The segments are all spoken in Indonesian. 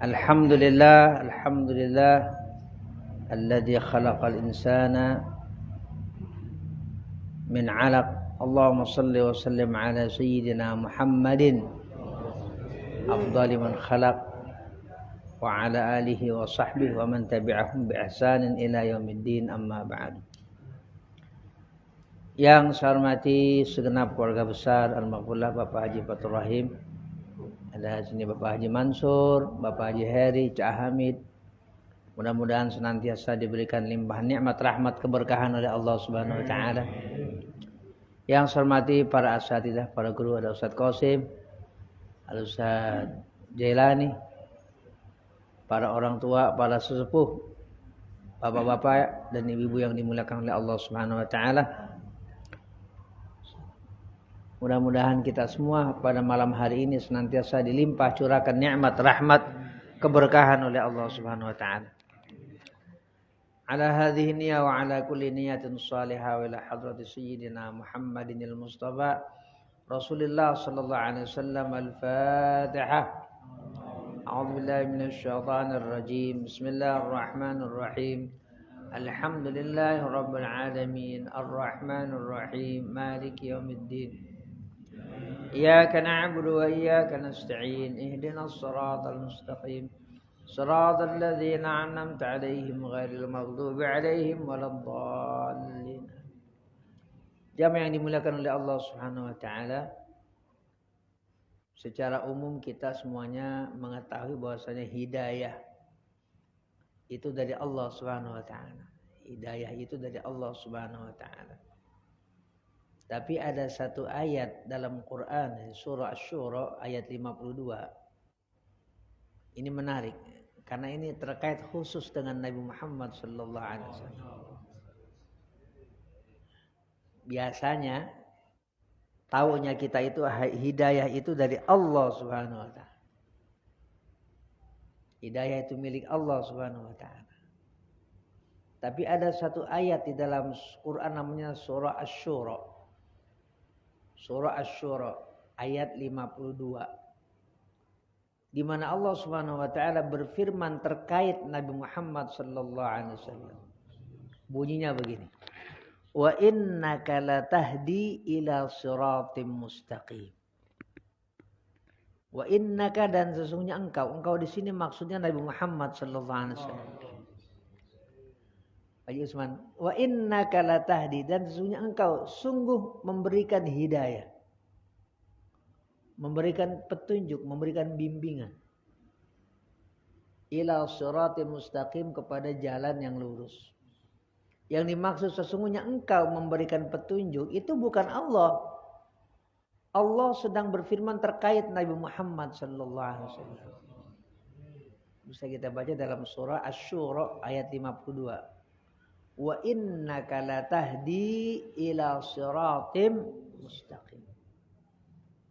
Alhamdulillah alladzi khalaqal insana min 'alaq. Allahumma shalli wa sallim ala sayyidina Muhammadin afdali man khalaq wa ala alihi wa sahbihi wa man tabi'ahum bi ihsanin ila yaumiddin, amma ba'd. Yang saya hormati segenap keluarga besar Al-Maghfurlah Bapak Haji Fathur Rahim, ada sini Bapak Haji Mansur, Bapak Haji Heri, Cak Hamid. Mudah-mudahan senantiasa diberikan limpahan nikmat, rahmat, keberkahan oleh Allah Subhanahu wa taala. Yang saya hormati para asatidzah, para guru, ada Ustaz Qasim, ada Ustaz Jailani, para orang tua, para sesepuh, bapak-bapak dan ibu-ibu yang dimuliakan oleh Allah Subhanahu wa taala. Mudah-mudahan kita semua pada malam hari ini senantiasa dilimpah curahkan nikmat, rahmat, keberkahan oleh Allah Subhanahu wa taala. Ala hadhihi niyyah wa ala kulli niyyatin shalihah wa ila hadrati sayyidina Muhammadinil Mustafa Rasulillah sallallahu alaihi wasallam. Al-Fatihah. A'udzu billahi minasy syaithanir rajim. Bismillahirrahmanirrahim. Alhamdulillahi rabbil alamin, arrahmanir rahim, maliki yaumiddin. إياك نعبد وإياك نستعين اهدنا الصراط المستقيم صراط الذين أنعمت عليهم غير المغضوب عليهم ولا الضالين. Jamaah yang dimuliakan oleh Allah Subhanahu wa taala, secara umum kita semuanya mengetahui bahwasanya hidayah itu dari Allah Subhanahu wa taala. Hidayah itu dari Allah Subhanahu wa taala. Tapi ada satu ayat dalam Quran, surah Asy-Syura ayat 52. Ini menarik karena ini terkait khusus dengan Nabi Muhammad sallallahu alaihi wasallam. Biasanya taunya kita itu hidayah itu dari Allah Subhanahu wa taala. Hidayah itu milik Allah Subhanahu wa taala. Tapi ada satu ayat di dalam Quran namanya surah Asy-Syura. Surah Asy-Syura ayat 52. Di mana Allah Subhanahu wa taala berfirman terkait Nabi Muhammad sallallahu alaihi wasallam. Bunyinya begini. Wa innaka latahdi ila siratim mustaqim. Wa innaka, dan sesungguhnya engkau di sini maksudnya Nabi Muhammad sallallahu alaihi wasallam. Haji Usman, wa innaka latahdi, dan sesungguhnya engkau sungguh memberikan hidayah, memberikan petunjuk, memberikan bimbingan ila siratal mustaqim, kepada jalan yang lurus. Yang dimaksud sesungguhnya engkau memberikan petunjuk itu bukan Allah. Allah sedang berfirman terkait Nabi Muhammad sallallahu alaihi wasallam. Bisa kita baca dalam surah Asy-Syura ayat 52. Wa innaka latahdi ila siratim mustaqim.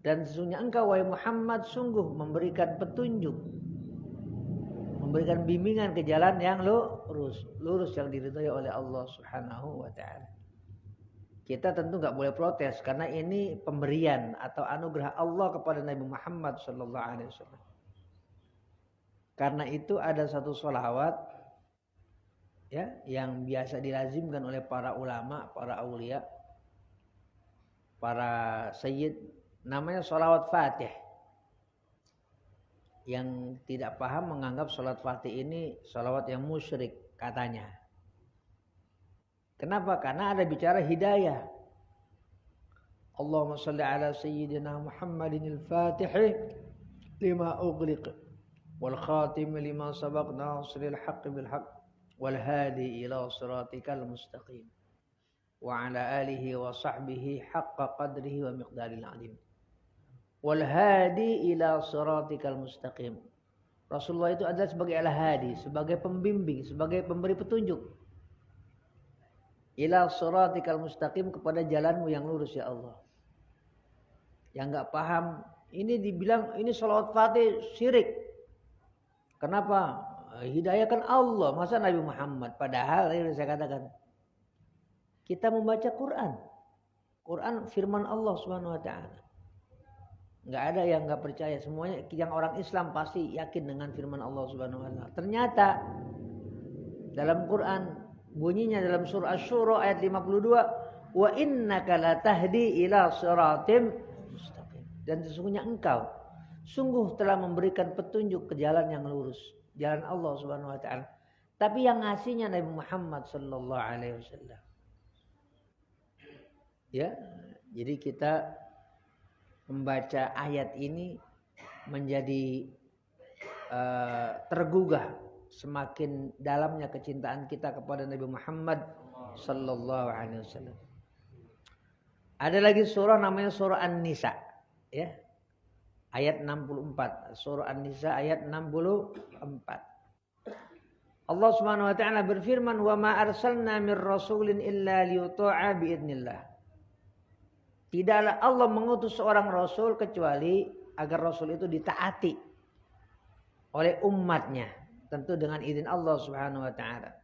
Dan sesungguhnya engkau wahai Muhammad sungguh memberikan petunjuk, memberikan bimbingan ke jalan yang lurus yang diridhai oleh Allah Subhanahu wa taala. Kita tentu enggak boleh protes karena ini pemberian atau anugerah Allah kepada Nabi Muhammad sallallahu alaihi wasallam. Karena itu ada satu sholawat ya, yang biasa dilazimkan oleh para ulama, para aulia, para sayyid, namanya sholawat Fatih. Yang tidak paham menganggap sholawat Fatih ini sholawat yang musyrik katanya. Kenapa? Karena ada bicara hidayah. Allahumma shalli ala sayyidina Muhammadin al-Fatih lima ughliq wal khatim lima sabaq nasril haqq bil haqq wal hadi ila siratikal mustaqim wa ala alihi wa sahbihi haqqa qadrihi wa miqdaril azim wal hadi ila siratikal mustaqim. Rasulullah itu adalah sebagai al-hadi, sebagai pembimbing, sebagai pemberi petunjuk. Ila siratikal mustaqim, kepada jalanmu yang lurus ya Allah. Yang enggak paham ini dibilang ini sholawat Fatih syirik. Kenapa? Hidayah kan Allah, masa Nabi Muhammad? Padahal yang saya katakan, kita membaca Quran. Quran firman Allah Subhanahu wa taala. Enggak ada yang enggak percaya. Semuanya yang orang Islam pasti yakin dengan firman Allah Subhanahu wa taala. Ternyata dalam Quran bunyinya dalam surah Asy-Syura ayat 52, "Wa innaka latahdi ila shiratim mustaqim." Dan sesungguhnya engkau sungguh telah memberikan petunjuk ke jalan yang lurus, jalan Allah Subhanahu wa taala. Tapi yang ngasihnya Nabi Muhammad sallallahu alaihi wasallam. Ya, jadi kita membaca ayat ini menjadi tergugah semakin dalamnya kecintaan kita kepada Nabi Muhammad sallallahu alaihi wasallam. Ada lagi surah namanya surah An-Nisa, ya. Ayat 64. Surah An-Nisa ayat 64. Allah Subhanahu wa taala berfirman, "Wa ma arsalna mir rasulin illa liyuta'a bi idznillah." Tidaklah Allah mengutus seorang rasul kecuali agar rasul itu ditaati oleh umatnya, tentu dengan izin Allah Subhanahu wa taala.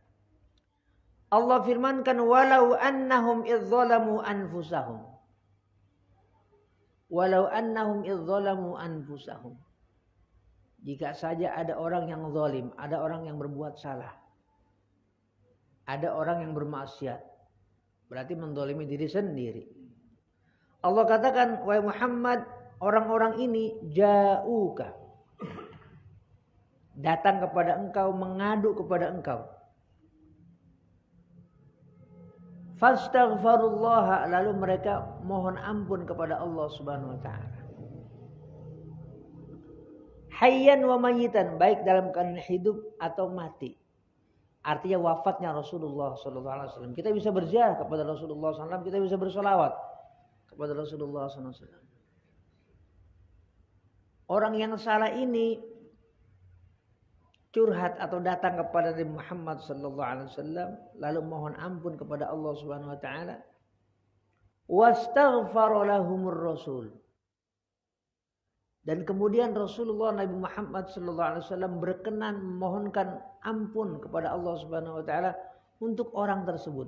Allah firmankan, "Walau annahum idzalamu anfusahum." Walau annahum idzalamu anfusahum. Jika saja ada orang yang zalim, ada orang yang berbuat salah, ada orang yang bermaksiat, berarti menzalimi diri sendiri. Allah katakan, "Wahai Muhammad, orang-orang ini ja'uka." Datang kepada engkau, mengadu kepada engkau. Fastaghfirullah, lalu mereka mohon ampun kepada Allah Subhanahu wa taala. Hayyan wa mayyitan, baik dalam keadaan hidup atau mati. Artinya wafatnya Rasulullah sallallahu alaihi wasallam. Kita bisa berziarah kepada Rasulullah sallallahu alaihi wasallam, kita bisa bersolawat kepada Rasulullah sallallahu alaihi wasallam. Orang yang salah ini curhat atau datang kepada Nabi Muhammad sallallahu alaihi wasallam lalu mohon ampun kepada Allah Subhanahu wa taala. Wastaghfara lahumur rasul. Dan kemudian Rasulullah Nabi Muhammad sallallahu alaihi wasallam berkenan memohonkan ampun kepada Allah Subhanahu wa taala untuk orang tersebut.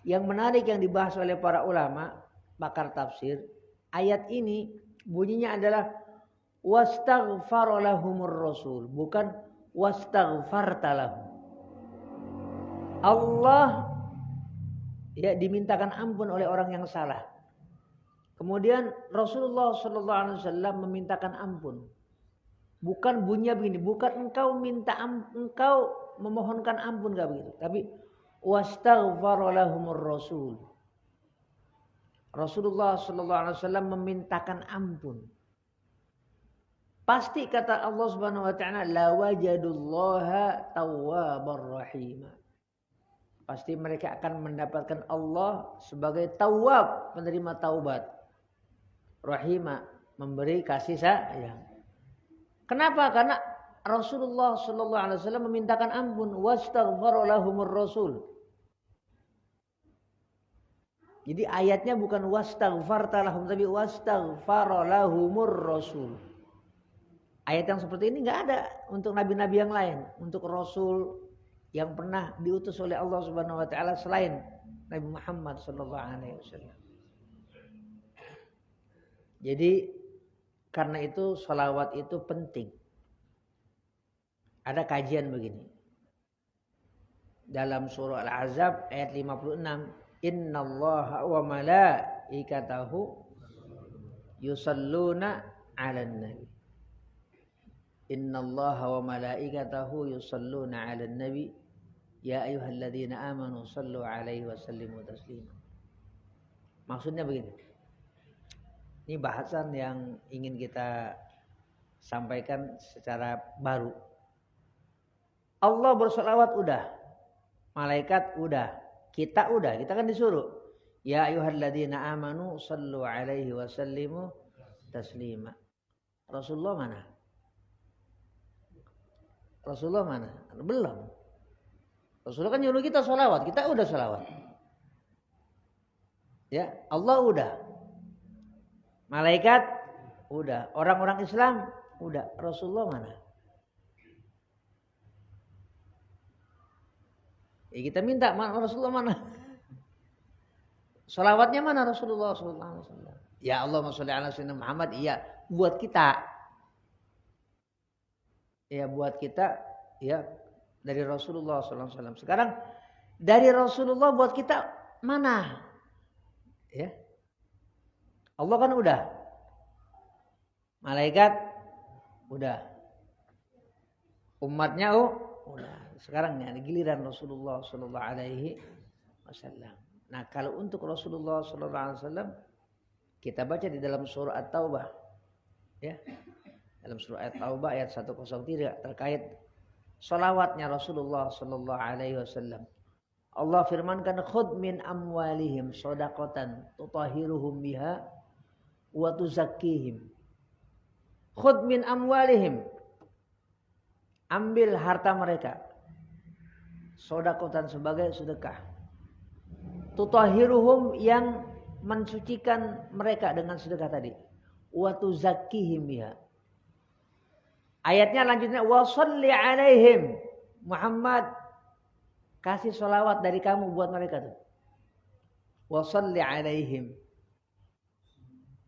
Yang menarik yang dibahas oleh para ulama, pakar tafsir, ayat ini bunyinya adalah wastaghfara lahumur rasul, bukan wastaghfarta lahum. Allah ya dimintakan ampun oleh orang yang salah. Kemudian Rasulullah sallallahu alaihi wasallam memintakan ampun. Bukan bunyinya begini, bukan engkau engkau memohonkan ampun, enggak begitu, tapi wastaghfara lahumur rasul. Rasulullah sallallahu alaihi wasallam memintakan ampun. Pasti kata Allah Subhanahu wa taala, la wajadullaha tawwabar rahim. Pasti mereka akan mendapatkan Allah sebagai tawwab, penerima taubat. Rahimah, memberi kasih sayang. Kenapa? Karena Rasulullah sallallahu alaihi wasallam memintakan ampun, wastaghfara lahumur rasul. Jadi ayatnya bukan wastaghfarta lahum, tapi wastaghfara lahumur rasul. Ayat yang seperti ini enggak ada untuk nabi-nabi yang lain, untuk rasul yang pernah diutus oleh Allah Subhanahu wa taala selain Nabi Muhammad sallallahu alaihi wasallam. Jadi karena itu salawat itu penting. Ada kajian begini. Dalam surah Al-Ahzab ayat 56, "Innallaha wa malaikatahu yusalluna 'alan nabi." Innallaha wa malaikatahu yusalluna 'alan nabi ya ayyuhalladzina amanu sallu 'alaihi wa sallimu taslima. Maksudnya begini. Ini bahasan yang ingin kita sampaikan secara baru. Allah bersolawat udah, malaikat udah, kita kan disuruh. Ya ayyuhalladzina amanu sallu 'alaihi wa sallimu taslima. Rasulullah mana? Rasulullah mana? Belum. Rasulullah kan nyuruh kita sholawat. Kita udah sholawat. Ya, Allah udah. Malaikat udah. Orang-orang Islam udah. Rasulullah mana? Ya kita minta Rasulullah mana? Salawatnya mana Rasulullah SAW? Ya Allahumma sholli ala sayyidina Muhammad. Iya, buat kita. Ya buat kita. Ya dari Rasulullah SAW. Sekarang dari Rasulullah buat kita mana? Ya, Allah kan udah. Malaikat udah. Umatnya udah. Sekarang ya giliran Rasulullah SAW. Nah, kalau untuk Rasulullah SAW kita baca di dalam surah At-Taubah, ya, dalam surah At-Taubah ayat 103 terkait salawatnya Rasulullah SAW. Allah firmankan, khudh min amwalihim shadaqatan tutahhiruhum biha wa tuzakkihim. Khudh min amwalihim, ambil harta mereka, shadaqatan sebagai sedekah. Tutahhiruhum, yang mensucikan mereka dengan sedekah tadi. Wa tuzakkihim biha. Ayatnya lanjutnya, wa sholli alaihim. Muhammad, kasih sholawat dari kamu buat mereka tuh. Wa sholli alaihim.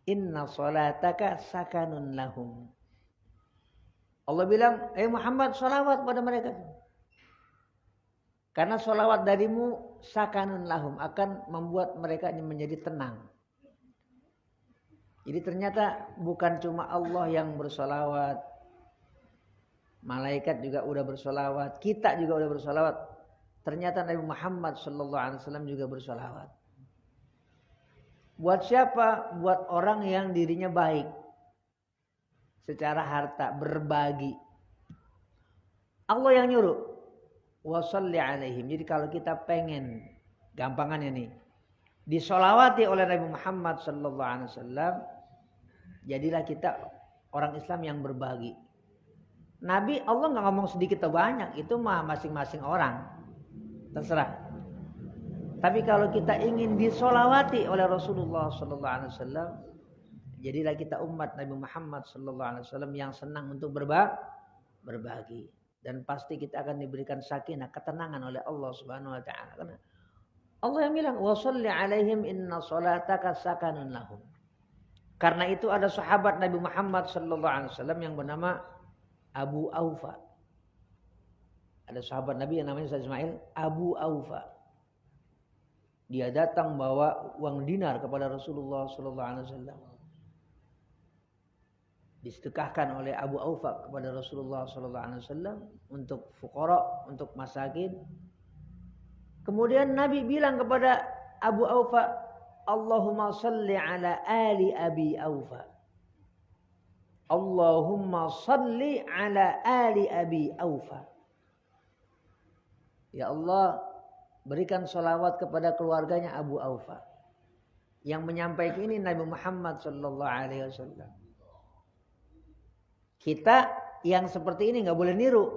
Inna sholataka sakanun lahum. Allah bilang, Muhammad, sholawat pada mereka tuh. Karena sholawat darimu sakanun lahum, akan membuat mereka menjadi tenang. Jadi ternyata bukan cuma Allah yang bersolawat, malaikat juga udah bersolawat, kita juga udah bersolawat. Ternyata Nabi Muhammad SAW juga bersolawat. Buat siapa? Buat orang yang dirinya baik, secara harta, berbagi. Allah yang nyuruh. Wa sholli alaihim. Jadi kalau kita pengen, gampangannya nih, disolawati oleh Nabi Muhammad SAW, jadilah kita orang Islam yang berbagi. Nabi, Allah nggak ngomong sedikit atau banyak, itu mah masing-masing orang, terserah. Tapi kalau kita ingin disolawati oleh Rasulullah SAW, jadilah kita umat Nabi Muhammad SAW yang senang untuk berbagi. Dan pasti kita akan diberikan sakinah, ketenangan oleh Allah Subhanahu wa taala. Karena Allah yang bilang, "Wa sholli alaihim inna sholataka sakanun lahum." Karena itu ada sahabat Nabi Muhammad SAW yang bernama Abu Aufa. Ada sahabat Nabi yang namanya Sayyid Ismail, Abu Aufa. Dia datang bawa uang dinar kepada Rasulullah SAW. Disedekahkan oleh Abu Aufa kepada Rasulullah SAW untuk fuqara, untuk masakin. Kemudian Nabi bilang kepada Abu Aufa, Allahumma salli ala ali Abi Aufa. Allahumma salli ala ali Abi Aufa. Ya Allah, berikan sholawat kepada keluarganya Abu Aufa. Yang menyampaikan ini Nabi Muhammad SAW. Kita yang seperti ini nggak boleh niru.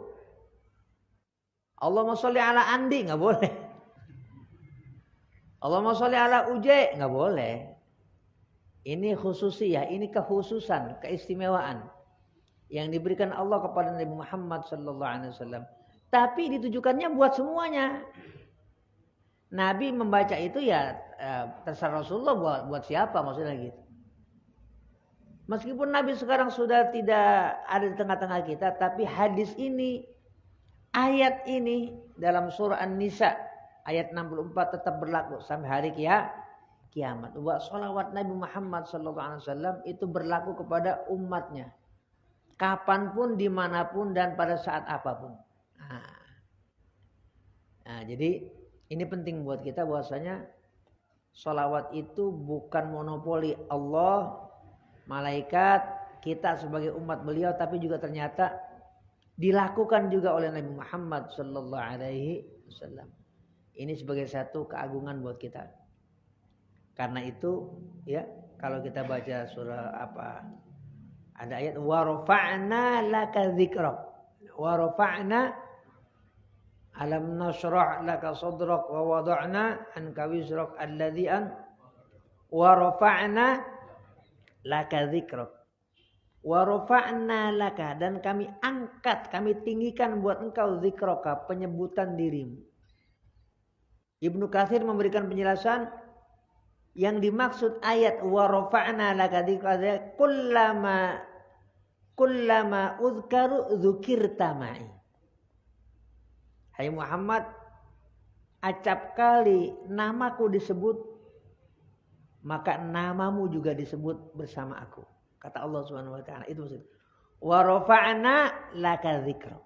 Allahumma sholli ala Andi nggak boleh. Allahumma sholli ala Uje nggak boleh. Ini khususiyah, ini kekhususan, keistimewaan yang diberikan Allah kepada Nabi Muhammad SAW. Tapi ditujukannya buat semuanya. Nabi membaca itu ya terserah Rasulullah buat siapa maksudnya gitu. Meskipun Nabi sekarang sudah tidak ada di tengah-tengah kita, tapi hadis ini, ayat ini dalam surah An-Nisa ayat 64 tetap berlaku sampai hari kiamat. Wa sholawat Nabi Muhammad SAW itu berlaku kepada umatnya, kapanpun, dimanapun, dan pada saat apapun. Nah, jadi ini penting buat kita bahwasanya sholawat itu bukan monopoli Allah, malaikat, kita sebagai umat beliau, tapi juga ternyata dilakukan juga oleh Nabi Muhammad SAW. Ini sebagai satu keagungan buat kita. Karena itu, ya, kalau kita baca surah apa, ada ayat wa rafa'na laka dzikrak. Wa rafa'na alam nashrah laka sadrak wa wada'na anka wizrak alladhi an wa rafa'na laka dzikrak wa rafa'na laka, dan kami angkat, kami tinggikan buat engkau dzikraka, penyebutan dirimu. Ibnu Katsir memberikan penjelasan Yang dimaksud ayat wa rafa'na laka dzikra kullama uzkaru dzukirta ma'i. Hai Muhammad, acap kali namaku disebut, maka namamu juga disebut bersama aku. Kata Allah Subhanahu wa taala. Itu maksud. Wa rafa'na laka dzikra.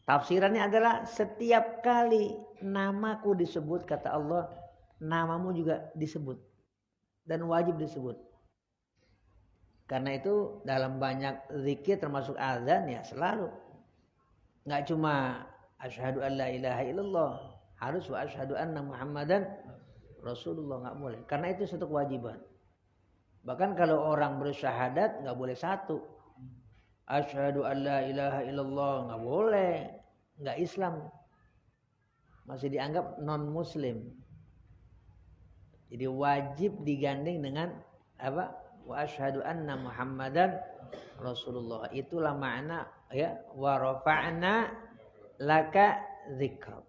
Tafsirannya adalah setiap kali namaku disebut, kata Allah, namamu juga disebut dan wajib disebut. Karena itu dalam banyak zikir termasuk azan ya selalu. Enggak cuma asyhadu an la ilaha illallah, harus wa asyhadu anna Muhammadan Rasulullah, enggak boleh. Karena itu satu kewajiban. Bahkan kalau orang bersyahadat enggak boleh satu. Asyhadu an la ilaha illallah enggak boleh. Enggak Islam. Masih dianggap non muslim. Jadi wajib digandeng dengan apa? Wa asyhadu anna Muhammadan Rasulullah. Itulah makna ya wa rafa'na laka dzikra.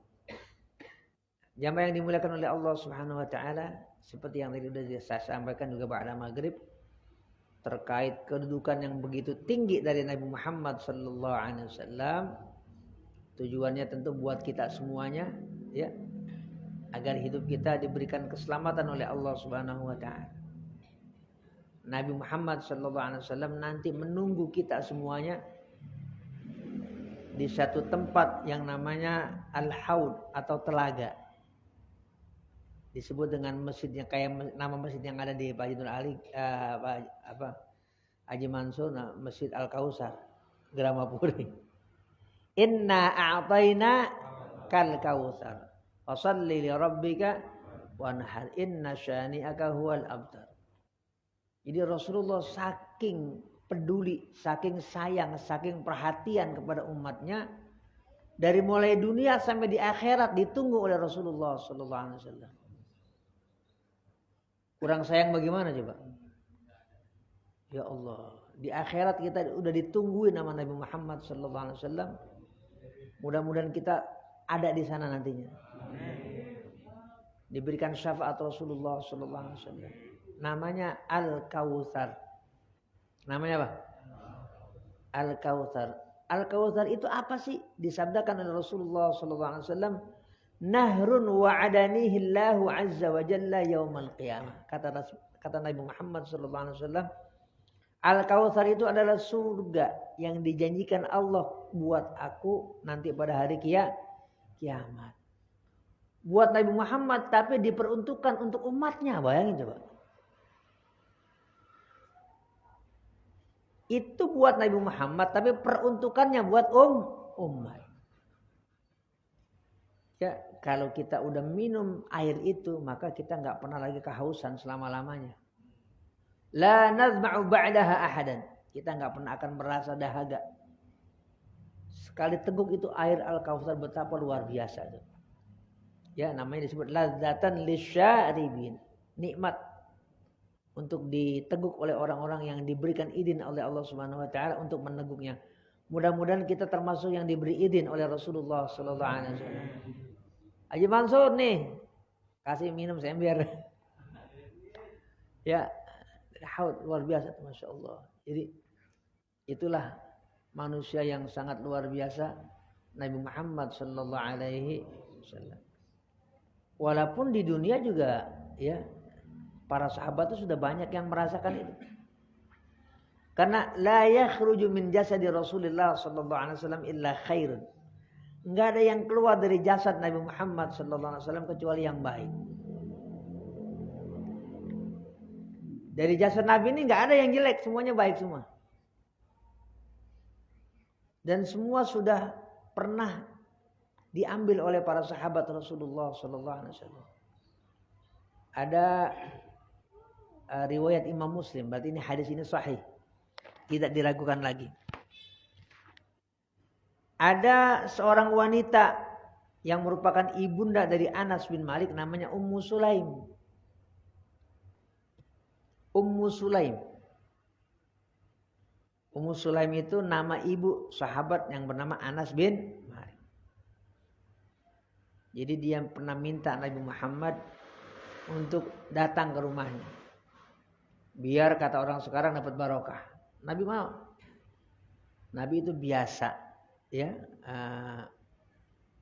Jamaah yang dimuliakan oleh Allah Subhanahu wa taala, seperti yang tadi sudah saya sampaikan juga ba'da maghrib terkait kedudukan yang begitu tinggi dari Nabi Muhammad sallallahu alaihi wasallam. Tujuannya tentu buat kita semuanya ya, agar hidup kita diberikan keselamatan oleh Allah Subhanahu wa taala. Nabi Muhammad sallallahu alaihi wasallam nanti menunggu kita semuanya di satu tempat yang namanya Al-Haud atau telaga. Disebut dengan masjidnya kayak nama masjid yang ada di Masjidul Ali Haji Mansur, Masjid Al-Kautsar, Gramapuri. Inna a'tayna kal kautsar. Fashalli li rabbika wanhar inna syani'aka huwal abtar. Jadi Rasulullah saking peduli, saking sayang, saking perhatian kepada umatnya, dari mulai dunia sampai di akhirat ditunggu oleh Rasulullah sallallahu alaihi wasallam. Kurang sayang bagaimana coba? Ya Allah, di akhirat kita udah ditungguin sama Nabi Muhammad sallallahu alaihi wasallam. Mudah-mudahan kita ada di sana nantinya. Diberikan syafaat Rasulullah sallallahu alaihi wasallam. Namanya Al-Kautsar. Namanya apa? Al-Kautsar. Al-Kautsar itu apa sih? Disabdakan oleh Rasulullah sallallahu alaihi wasallam, nahrun wa'adanihi Allahu azza wa jalla yaumal qiyamah. Kata Nabi Muhammad sallallahu alaihi wasallam, Al-Kautsar itu adalah surga yang dijanjikan Allah buat aku nanti pada hari kiamat. Buat Nabi Muhammad tapi diperuntukkan untuk umatnya. Bayangin coba. Itu buat Nabi Muhammad tapi peruntukannya buat umat. Ya, kalau kita udah minum air itu maka kita enggak pernah lagi kehausan selama-lamanya. La nazma'u ba'daha ahadan. Kita enggak pernah akan merasa dahaga. Sekali teguk itu air Al-Kautsar betapa luar biasa itu. Ya, namanya disebut ladzatan lisyaribin. Nikmat untuk diteguk oleh orang-orang yang diberikan izin oleh Allah Subhanahu wa taala untuk meneguknya. Mudah-mudahan kita termasuk yang diberi izin oleh Rasulullah sallallahu alaihi wasallam. Haji Mansur nih, kasih minum sember. Ya, haud luar biasa, Masya Allah. Jadi itulah manusia yang sangat luar biasa, Nabi Muhammad sallallahu alaihi wasallam. Walaupun di dunia juga ya, para sahabat itu sudah banyak yang merasakan itu. Karena la yakhruju min jasadi Rasulullah sallallahu alaihi wasallam illa khairun. Enggak ada yang keluar dari jasad Nabi Muhammad sallallahu alaihi wasallam kecuali yang baik. Dari jasad Nabi ini enggak ada yang jelek, semuanya baik semua. Dan semua sudah pernah diambil oleh para sahabat Rasulullah sallallahu alaihi wasallam. Ada riwayat Imam Muslim, berarti ini hadis ini sahih. Tidak diragukan lagi. Ada seorang wanita yang merupakan ibunda dari Anas bin Malik namanya Ummu Sulaim. Ummu Sulaim. Ummu Sulaim itu nama ibu sahabat yang bernama Anas bin Malik. Jadi dia pernah minta Nabi Muhammad untuk datang ke rumahnya. Biar kata orang sekarang dapat barokah. Nabi mau. Nabi itu biasa ya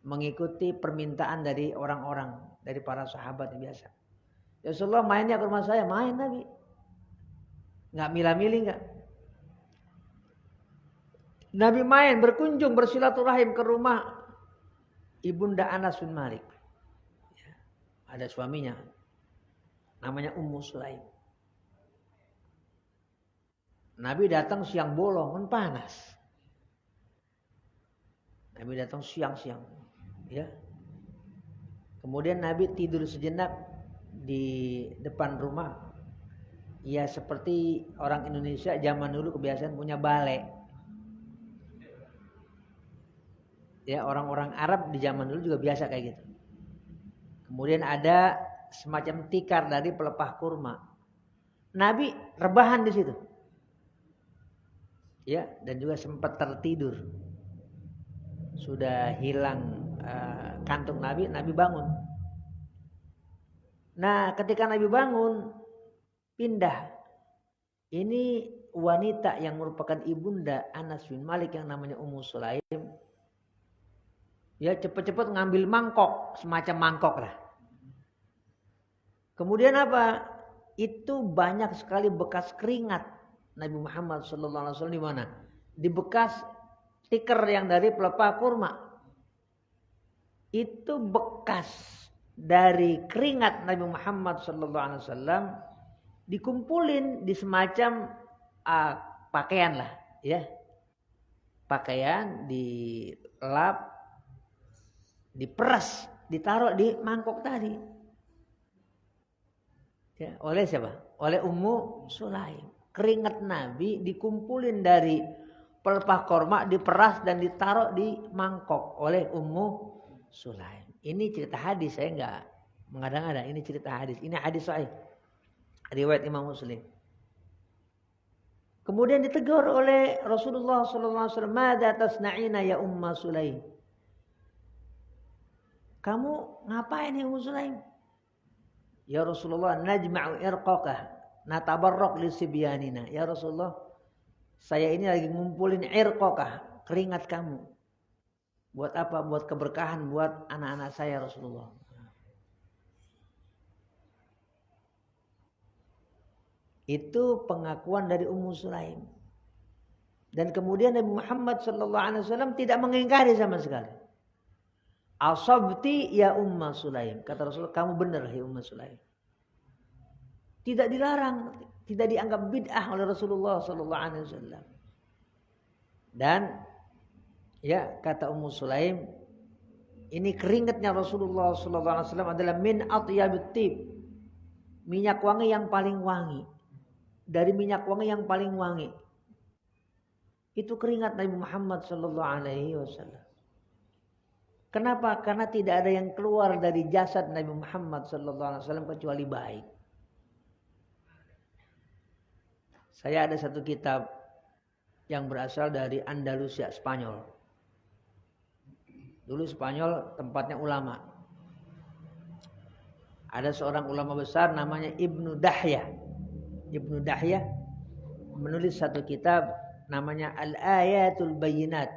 mengikuti permintaan dari orang-orang, dari para sahabat yang biasa. Ya Rasulullah mainnya ke rumah saya, main Nabi. Enggak milah-milih enggak. Nabi main berkunjung bersilaturahim ke rumah Ibunda Anas bin Malik. Ya, ada suaminya namanya Ummu Sulaim. Nabi datang siang bolong kan panas. Nabi datang siang-siang, ya. Kemudian Nabi tidur sejenak di depan rumah. Ya seperti orang Indonesia zaman dulu kebiasaan punya balai. Ya orang-orang Arab di zaman dulu juga biasa kayak gitu. Kemudian ada semacam tikar dari pelepah kurma. Nabi rebahan di situ. Ya dan juga sempat tertidur. Sudah hilang kantuk Nabi bangun. Nah ketika Nabi bangun, pindah. Ini wanita yang merupakan ibunda Anas bin Malik yang namanya Ummu Sulaim. Ya cepat-cepat ngambil mangkok, semacam mangkok lah. Kemudian apa? Itu banyak sekali bekas keringat Nabi Muhammad SAW di mana? Di bekas tikar yang dari pelepah kurma. Itu bekas dari keringat Nabi Muhammad SAW dikumpulin di semacam pakaian lah, ya. Pakaian dilap, diperas, ditaruh di mangkok tadi. Ya, oleh siapa? Oleh Ummu Sulaim. Keringat Nabi dikumpulin dari pelepah korma, diperas dan ditaruh di mangkok oleh Ummu Sulaim. Ini cerita hadis, saya enggak mengada-ngada. Ini cerita hadis. Ini hadis sahih. Riwayat Imam Muslim. Kemudian ditegur oleh Rasulullah SAW. Mada tasna'ina ya Umma Sulaim? Kamu ngapain ya Ummu Sulaim? Ya Rasulullah, najma'u irqaqah, natabarraq li sibyanina. Ya Rasulullah, saya ini lagi ngumpulin irqaqah, keringat kamu. Buat apa? Buat keberkahan buat anak-anak saya Rasulullah. Itu pengakuan dari Ummu Sulaim. Dan kemudian Nabi Muhammad SAW tidak mengingkari sama sekali. Asabti ya Umma Sulaim. Kata Rasulullah, kamu benar ya Umma Sulaim. Tidak dilarang, tidak dianggap bid'ah oleh Rasulullah SAW. Dan ya kata Ummu Sulaim, ini keringatnya Rasulullah SAW adalah min atyabit tib, minyak wangi yang paling wangi. Dari minyak wangi yang paling wangi, itu keringat Nabi Muhammad SAW. Kenapa? Karena tidak ada yang keluar dari jasad Nabi Muhammad SAW kecuali baik. Saya ada satu kitab yang berasal dari Andalusia, Spanyol. Dulu Spanyol tempatnya ulama. Ada seorang ulama besar namanya Ibnu Dahyah. Ibnu Dahyah menulis satu kitab namanya Al-Ayatul Bayyinat.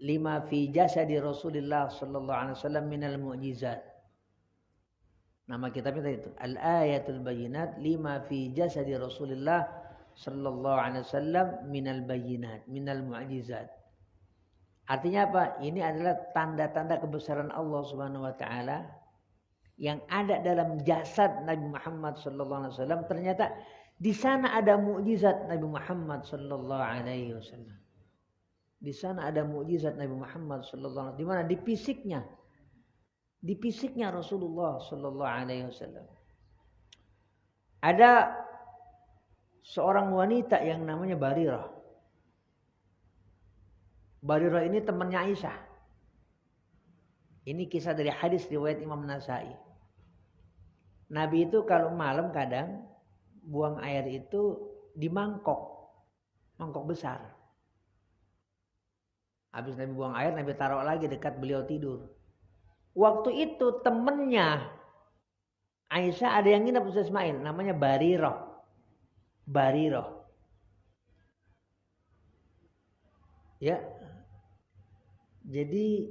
Lima fi jasadi Rasulullah sallallahu alaihi wasallam minal mu'jizat. Nama kitabnya itu Al-Ayatul Bayyinat lima fi jasadi Rasulullah sallallahu alaihi wasallam minal bayyinat, minal mu'jizat. Artinya apa? Ini adalah tanda-tanda kebesaran Allah Subhanahu wa taala yang ada dalam jasad Nabi Muhammad sallallahu alaihi wasallam. Ternyata di sana ada mukjizat Nabi Muhammad sallallahu alaihi wasallam. Di sana ada mukjizat Nabi Muhammad sallallahu alaihi wasallam. Di mana? Di fisiknya. Di fisiknya Rasulullah sallallahu alaihi wasallam. Ada seorang wanita yang namanya Barirah. Barirah ini temannya Aisyah. Ini kisah dari hadis riwayat Imam Nasai. Nabi itu kalau malam kadang buang air itu di mangkok besar. Habis Nabi buang air, Nabi taruh lagi dekat beliau tidur. Waktu itu temannya Aisyah ada yang nginep Ustaz Ismail, namanya Barirah. Barirah. Ya. Jadi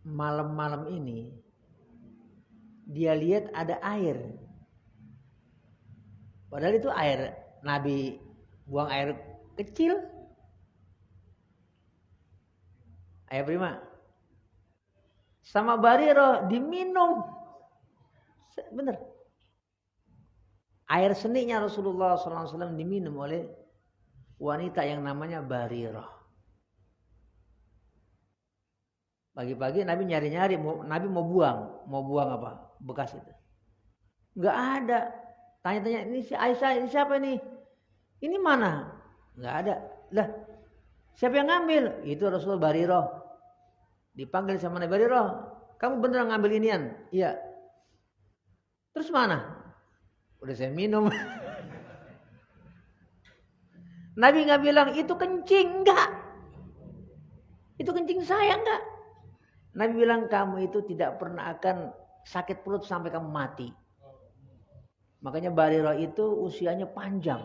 malam-malam ini dia lihat ada air. Padahal itu air, Nabi buang air kecil. Air prima. Sama Barirah diminum. Benar. Air seninya Rasulullah SAW diminum oleh wanita yang namanya Barirah. Pagi-pagi Nabi nyari-nyari, Nabi mau buang apa? Bekas itu. Enggak ada. Tanya-tanya, ini si Aisyah, ini siapa ini? Ini mana? Enggak ada. Lah, siapa yang ngambil? Itu Rasulullah Barirah. Dipanggil sama Nabi Barirah. Kamu beneran ngambil inian? Iya. Terus mana? Udah saya minum. Nabi nggak bilang itu kencing, enggak. Itu kencing saya, enggak. Nabi bilang kamu itu tidak pernah akan sakit perut sampai kamu mati. Makanya Barirah itu usianya panjang.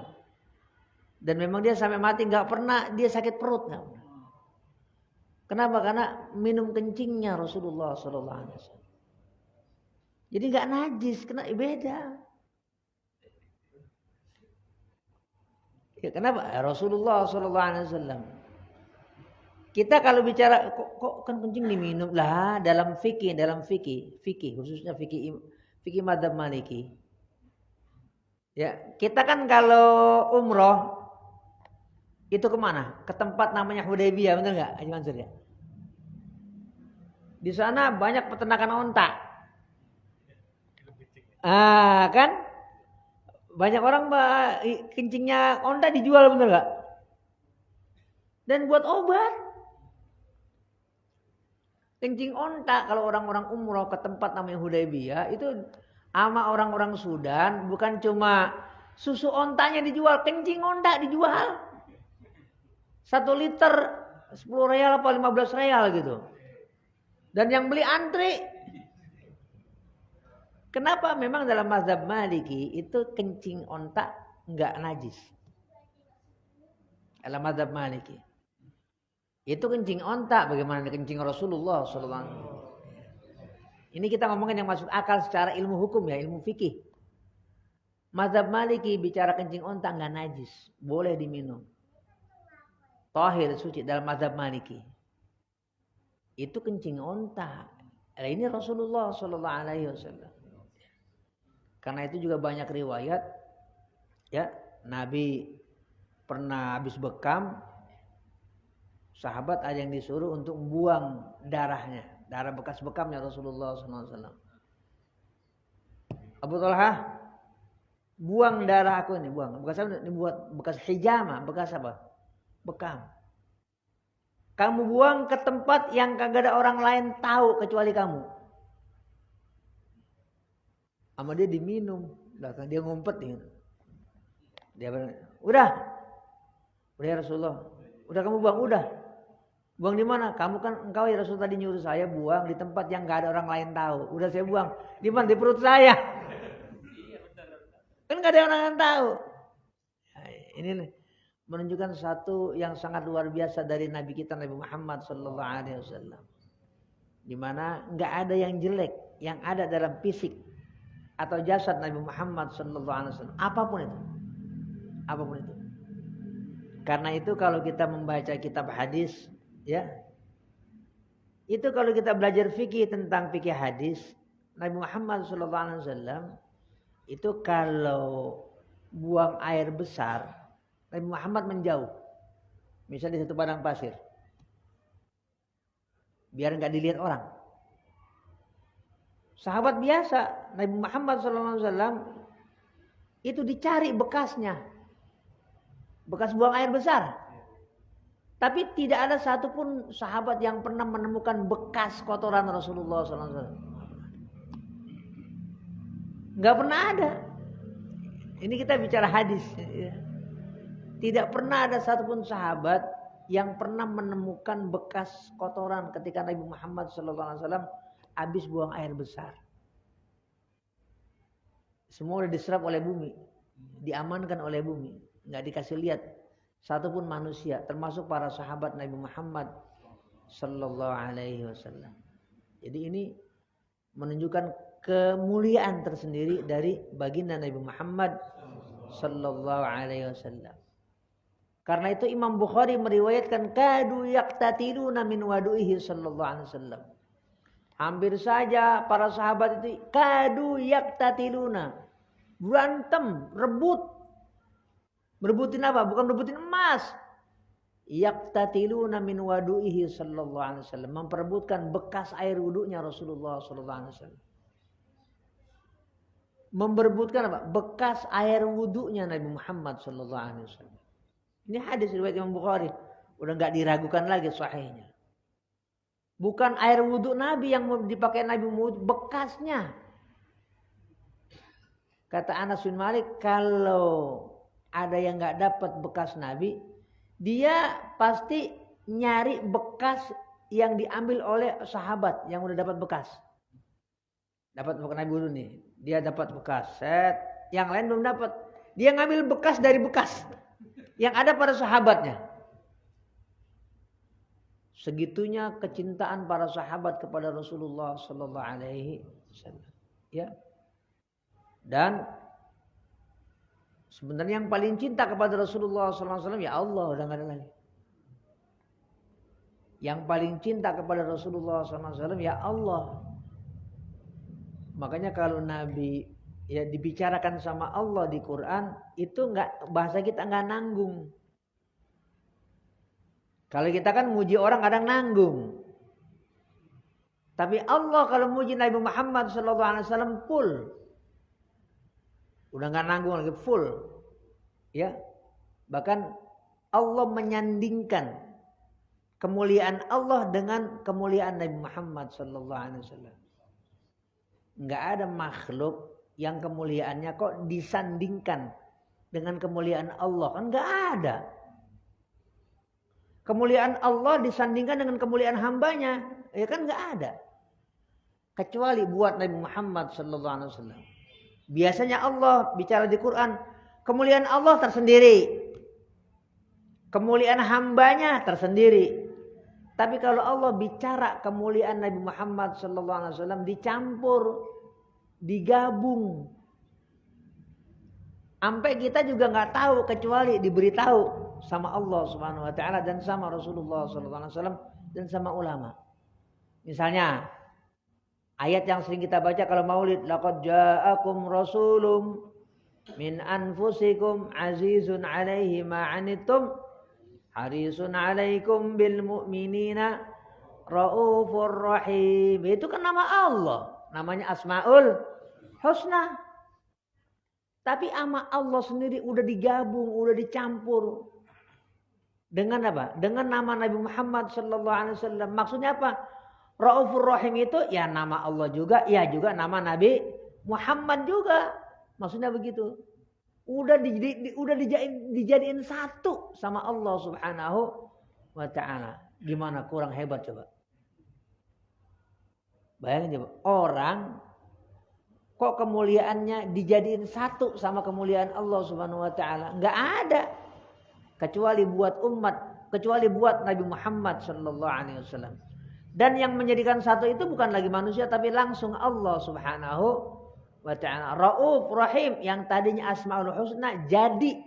Dan memang dia sampai mati nggak pernah dia sakit perut. Kenapa? Karena minum kencingnya Rasulullah SAW. Jadi nggak najis, kena beda. Ya, kenapa? Rasulullah SAW. Kita kalau bicara kok kan kencing diminum lah dalam fikih khususnya fikih madzhab Maliki. Ya, kita kan kalau umroh itu kemana? Ke tempat namanya Hudaybiyah, benar nggak, Haji Mansur ya? Di sana banyak peternakan onta. Kan? Banyak orang kencingnya onta dijual, benar nggak? Dan buat obat. Kencing onta kalau orang-orang umroh ke tempat namanya Hudaybiyah itu sama orang-orang Sudan bukan cuma susu ontanya dijual, kencing onta dijual. 1 liter 10 real apa 15 real gitu. Dan yang beli antri. Kenapa? Memang dalam mazhab Maliki itu kencing onta enggak najis. Dalam mazhab Maliki. Itu kencing onta, bagaimana kencing Rasulullah SAW. Ini kita ngomongin yang masuk akal secara ilmu hukum ya, ilmu fikih. Mazhab Maliki bicara kencing onta enggak najis, boleh diminum. Tahir suci dalam mazhab Maliki. Itu kencing onta. Ini Rasulullah SAW. Karena itu juga banyak riwayat, ya Nabi pernah habis bekam, sahabat ada yang disuruh untuk buang darahnya, darah bekas bekamnya Rasulullah SAW. Abu Talha, buang darah aku ini, buang. Bekas apa? Ini buat bekas hijama, bekas apa? Bekam. Kamu buang ke tempat yang kagak ada orang lain tahu kecuali kamu. Sama dia diminum, dia ngumpet nih. Dia bilang, udah ya Rasulullah, udah kamu buang, udah. Buang di mana? Engkau ya Rasul tadi nyuruh saya buang di tempat yang nggak ada orang lain tahu. Udah saya buang. Di mana? Di perut saya. Kan nggak ada orang yang tahu. Nah, ini menunjukkan satu yang sangat luar biasa dari Nabi kita Nabi Muhammad SAW. Di mana nggak ada yang jelek yang ada dalam fisik atau jasad Nabi Muhammad SAW. Apapun itu. Karena itu kalau kita membaca kitab hadis, ya, itu kalau kita belajar fikih tentang fikih hadis, Nabi Muhammad SAW itu kalau buang air besar, Nabi Muhammad menjauh. Misalnya di satu padang pasir, biar nggak dilihat orang. Sahabat biasa, Nabi Muhammad SAW itu dicari bekasnya. Bekas buang air besar. Tapi tidak ada satupun sahabat yang pernah menemukan bekas kotoran Rasulullah SAW. Nggak pernah ada. Ini kita bicara hadis. Tidak pernah ada satupun sahabat yang pernah menemukan bekas kotoran ketika Nabi Muhammad SAW habis buang air besar. Semua udah diserap oleh bumi, diamankan oleh bumi, nggak dikasih lihat satupun manusia, termasuk para sahabat Nabi Muhammad sallallahu alaihi wasallam. Jadi ini menunjukkan kemuliaan tersendiri dari baginda Nabi Muhammad sallallahu alaihi wasallam. Karena itu Imam Bukhari meriwayatkan kadu yaqtatiluna min wadu'ihi sallallahu alaihi wasallam. Hampir saja para sahabat itu kadu yaqtatiluna, berantem, rebut. Merebutin apa? Bukan merebutin emas. Yaqtatiluna min wadu'ihi sallallahu alaihi wasallam, memperebutkan bekas air wudunya Rasulullah sallallahu alaihi wasallam. Memperebutkan apa? Bekas air wudunya Nabi Muhammad sallallahu alaihi wasallam. Ini hadis riwayat Imam Bukhari, udah enggak diragukan lagi sahihnya. Bukan air wudu Nabi yang dipakai Nabi Muhammad, bekasnya. Kata Anas bin Malik, kalau ada yang enggak dapat bekas Nabi, dia pasti nyari bekas yang diambil oleh sahabat yang udah dapat bekas. Dapat bekas Nabi dulu nih. Dia dapat bekas. Set. Yang lain belum dapat. Dia ngambil bekas dari bekas yang ada pada sahabatnya. Segitunya kecintaan para sahabat kepada Rasulullah sallallahu alaihi wasallam. Ya. Dan sebenarnya yang paling cinta kepada Rasulullah sallallahu alaihi wasallam ya Allah, udah enggak ada lagi. Yang paling cinta kepada Rasulullah sallallahu alaihi wasallam ya Allah. Makanya kalau Nabi ya dibicarakan sama Allah di Quran, itu enggak, bahasa kita enggak nanggung. Kalau kita kan muji orang kadang nanggung. Tapi Allah kalau muji Nabi Muhammad sallallahu alaihi wasallam full. Udah enggak nanggung lagi, full. Ya. Bahkan Allah menyandingkan kemuliaan Allah dengan kemuliaan Nabi Muhammad sallallahu alaihi wasallam. Enggak ada makhluk yang kemuliaannya kok disandingkan dengan kemuliaan Allah, kan enggak ada. Kemuliaan Allah disandingkan dengan kemuliaan hambanya, ya kan enggak ada. Kecuali buat Nabi Muhammad sallallahu alaihi wasallam. Biasanya Allah bicara di Quran, kemuliaan Allah tersendiri. Kemuliaan hambanya tersendiri. Tapi kalau Allah bicara kemuliaan Nabi Muhammad sallallahu alaihi wasallam dicampur, digabung. Sampai kita juga enggak tahu kecuali diberitahu sama Allah Subhanahu wa taala dan sama Rasulullah sallallahu alaihi wasallam dan sama ulama. Misalnya ayat yang sering kita baca kalau Maulid, laqad ja'akum rasulun min anfusikum azizun 'alaihi ma 'anittum harisun 'alaikum bil mu'minina raufur rahim. Itu kan nama Allah, namanya Asmaul Husna. Tapi nama Allah sendiri udah digabung, udah dicampur dengan apa? Dengan nama Nabi Muhammad sallallahu alaihi wasallam. Maksudnya apa? Raufur Rahim itu ya nama Allah juga, ya juga nama Nabi Muhammad juga. Maksudnya begitu. Udah dijadiin satu sama Allah Subhanahu wa taala. Gimana kurang hebat coba? Bayangin coba, orang kok kemuliaannya dijadiin satu sama kemuliaan Allah Subhanahu wa taala? Enggak ada. Kecuali buat umat, kecuali buat Nabi Muhammad sallallahu alaihi wasallam. Dan yang menjadikan satu itu bukan lagi manusia tapi langsung Allah Subhanahu wa taala. Rauf Rahim yang tadinya Asmaul Husna jadi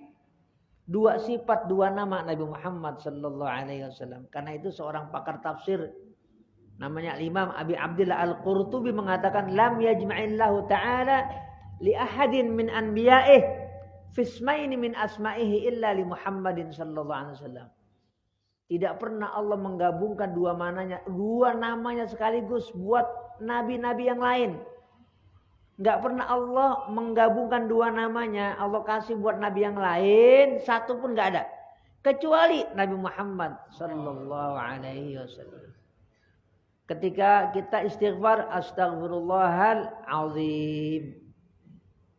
dua sifat, dua nama Nabi Muhammad sallallahu alaihi wasallam. Karena itu seorang pakar tafsir namanya Imam Abi Abdillah Al-Qurtubi mengatakan lam yajma'illahu ta'ala li ahadin min anbiya'ih fismaini min asma'ihi illa li Muhammadin sallallahu alaihi wasallam. Tidak pernah Allah menggabungkan dua namanya sekaligus buat nabi-nabi yang lain. Enggak pernah Allah menggabungkan dua namanya Allah kasih buat nabi yang lain, satu pun enggak ada. Kecuali Nabi Muhammad sallallahu alaihi wasallam. Ketika kita istighfar, astaghfirullahal azim.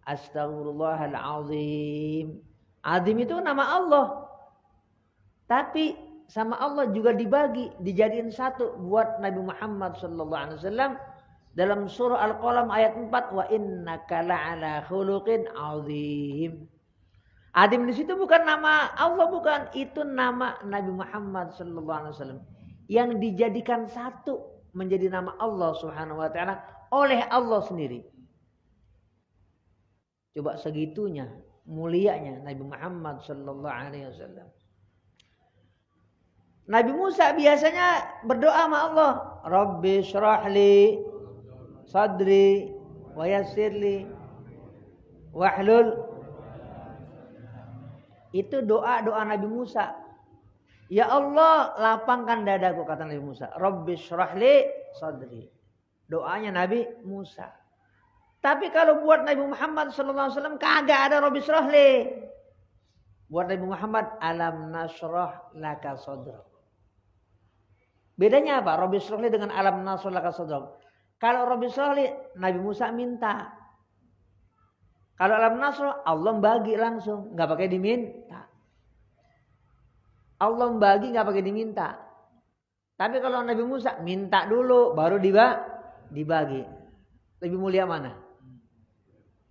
Astaghfirullahal azim. Azim itu nama Allah. Tapi sama Allah juga dibagi, dijadiin satu buat Nabi Muhammad sallallahu alaihi wasallam Dalam surah Al-Qalam ayat 4, wa innaka la'ala khuluqin azim. Azim di situ bukan nama Allah, bukan, itu nama Nabi Muhammad sallallahu alaihi wasallam yang dijadikan satu menjadi nama Allah Subhanahu wa taala oleh Allah sendiri. Coba segitunya mulianya Nabi Muhammad sallallahu alaihi wasallam. Nabi Musa biasanya berdoa sama Allah, Rabbi syrahli sadri wa yassirli wahlul. Itu doa Nabi Musa. Ya Allah, lapangkan dadaku, kata Nabi Musa. Rabbi syrahli sadri. Doanya Nabi Musa. Tapi kalau buat Nabi Muhammad sallallahu alaihi wasallam kagak ada Rabbi syrahli. Buat Nabi Muhammad alam nasrah laka sadrak. Bedanya apa? Rabbi syrahli dengan alam nasrah laka sadrak. Kalau Rabbi syrahli Nabi Musa minta. Kalau alam nasrah Allah bagi langsung, enggak pakai diminta. Allah bagi enggak pakai diminta. Tapi kalau Nabi Musa minta dulu baru dibagi. Lebih mulia mana?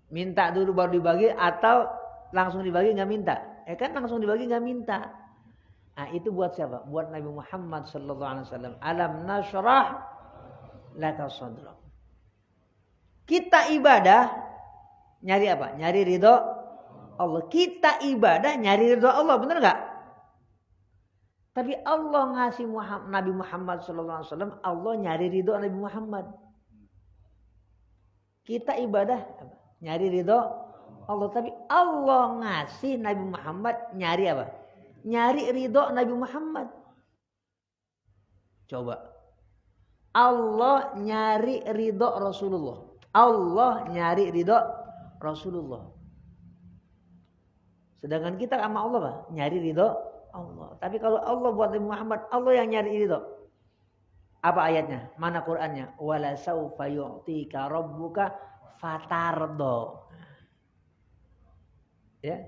Minta dulu baru dibagi atau langsung dibagi enggak minta? Kan langsung dibagi enggak minta. Nah, itu buat siapa? Buat Nabi Muhammad sallallahu alaihi wasallam. Alam nasrah laka sadrak. Kita ibadah nyari apa? Nyari ridho Allah. Kita ibadah nyari ridho Allah, benar enggak? Tapi Allah ngasih Nabi Muhammad sallallahu alaihi wasallam, Allah nyari ridho Nabi Muhammad. Kita ibadah apa? Nyari ridho Allah, tapi Allah ngasih Nabi Muhammad nyari apa? Nyari ridho Nabi Muhammad. Coba. Allah nyari ridho Rasulullah. Allah nyari ridho Rasulullah. Sedangkan kita sama Allah apa? Nyari ridho Allah. Tapi kalau Allah buat Nabi Muhammad, Allah yang nyari ridho. Apa ayatnya? Mana Qur'annya? Wala saufa yu'tika rabbuka fatardo. Ya.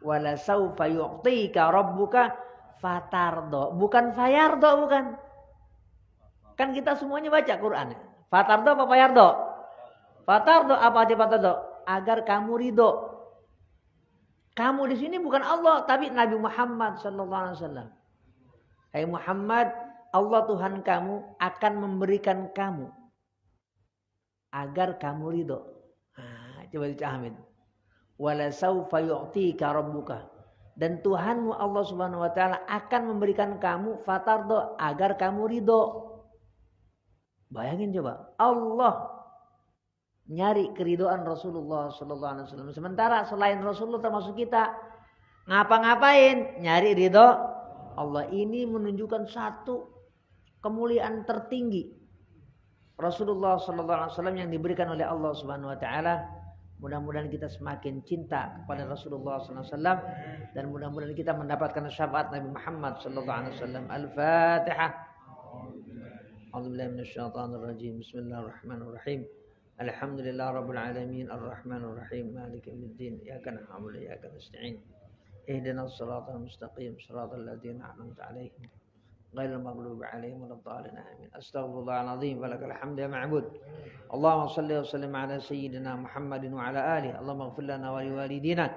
Wala saufa yu'tika rabbuka fatardo. Bukan fayardo, bukan. Kan kita semuanya baca Qur'an. Fatardo apa fayardo? Fatardo apa arti fatardo? Agar kamu ridho. Kamu di sini bukan Allah, tapi Nabi Muhammad sallallahu alaihi wasallam. Hai Muhammad, Allah Tuhan kamu akan memberikan kamu agar kamu ridho. Coba dicahamin. Wala saufa yu'tika rabbuka. Dan Tuhanmu Allah Subhanahu wa taala akan memberikan kamu fatardo agar kamu ridho. Bayangin coba, Allah nyari keridhaan Rasulullah sallallahu alaihi wasallam. Sementara selain Rasulullah termasuk kita ngapa-ngapain nyari ridho Allah. Ini menunjukkan satu kemuliaan tertinggi Rasulullah sallallahu alaihi wasallam yang diberikan oleh Allah Subhanahu wa taala. Mudah-mudahan kita semakin cinta kepada Rasulullah sallallahu alaihi wasallam dan mudah-mudahan kita mendapatkan syafaat Nabi Muhammad sallallahu alaihi wasallam. Al-Fatihah. A'udzubillahi minasyaitonir rajim. Bismillahirrahmanirrahim. Alhamdulillah rabbil alamin arrahmanir rahim maliki yaumiddin iyyaka na'budu wa iyyaka nasta'in ihdinas siratal mustaqim siratal ladzina an'amta 'alaihim ghairil maghdubi 'alaihim waladdallin amin. Astaghfirullahal azim wa lakal hamdu ya ma'bud. Allahumma shalli wa sallim ala sayyidina Muhammadin wa ala alihi. Allahumma ighfir lana wa liwalidina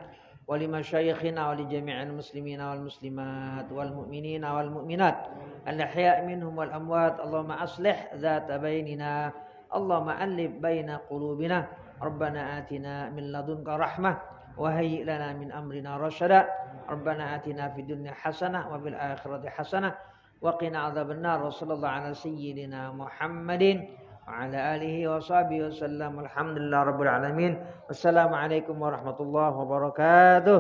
wa limashayikhina wa li jami'il muslimina wal muslimat wal mu'minina wal mu'minat al ahya'i minhum wal amwat. Allahumma aslih dzata bainina. Allahumma alif baina qulubina. Rabbana atina min ladunka rahmah wa hayyi' lana min amrina rasyada. Rabbana atina fid dunya hasanah wa fil akhirati hasanah wa qina adzabannar. Wa sallallahu ala sayyidina Muhammadin wa ala alihi wa sahbihi wasallam. Alhamdulillah rabbil alamin. Wassalamu alaikum warahmatullahi wabarakatuh.